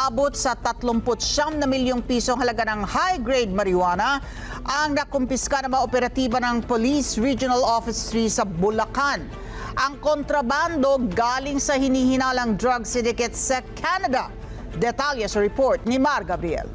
Umaabot sa 39 na milyong pisong halaga ng high-grade marijuana ang nakumpiska ng mga operatiba ng Police Regional Office 3 sa Bulacan. Ang kontrabando galing sa hinihinalang drug syndicate sa Canada. Detalye sa report ni Mar Gabriel.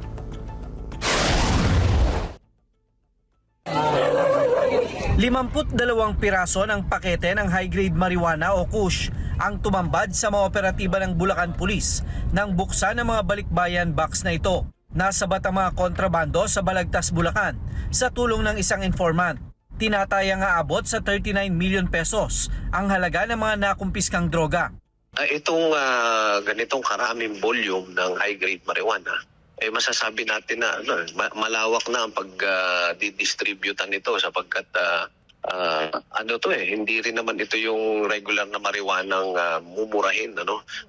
Dalawang piraso ng pakete ng high-grade marijuana o kush ang tumambad sa mga operatiba ng Bulacan Police nang buksan ng mga balikbayan box na ito. Nasabat ang mga kontrabando sa Balagtas, Bulacan sa tulong ng isang informant. Tinatayang aabot sa 39 million pesos ang halaga ng mga nakumpiskang droga. Itong ganitong karaming volume ng high-grade marijuana, masasabi natin na malawak na ang pag-distributan nito sapagkat hindi rin naman ito yung regular na marijuanang mumurahin,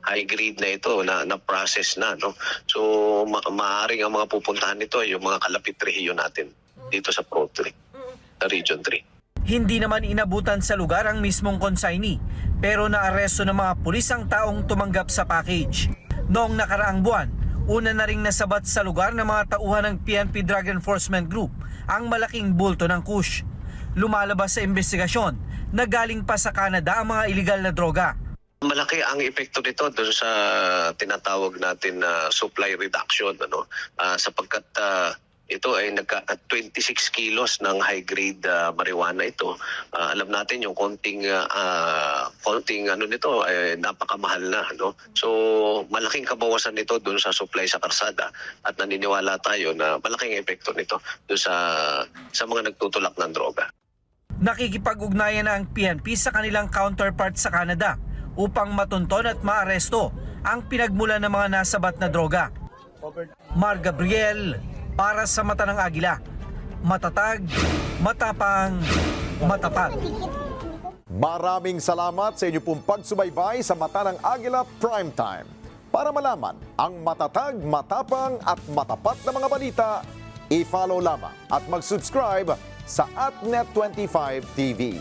high-grade na ito na process na. So maaaring ang mga pupuntahan nito ay yung mga kalapit rehiyon natin dito sa Pro 3, sa Region 3. Hindi naman inabutan sa lugar ang mismong consignee, pero naaresto ng mga pulis ang taong tumanggap sa package. Noong nakaraang buwan, una na ring nasabat sa lugar ng mga tauhan ng PNP Drug Enforcement Group ang malaking bulto ng kush. Lumalabas sa investigasyon na galing pa sa Canada ang mga iligal na droga. Malaki ang epekto nito doon sa tinatawag natin na supply reduction, sapagkat ito ay 26 kilos ng high-grade marijuana ito. Alam natin yung konting nito ay napakamahal na. So malaking kabawasan nito doon sa supply sa karsada at naniniwala tayo na malaking epekto nito doon sa mga nagtutulak ng droga. Nakikipag-ugnayan na ang PNP sa kanilang counterpart sa Canada upang matunton at maaresto ang pinagmulan ng mga nasabat na droga. Mar Gabriel, para sa Mata ng Agila. Matatag, matapang, matapat. Maraming salamat sa inyo pong pagsubaybay sa Mata ng Agila Primetime. Para malaman ang matatag, matapang at matapat na mga balita, i-follow lamang at mag-subscribe sa AtNet25 TV.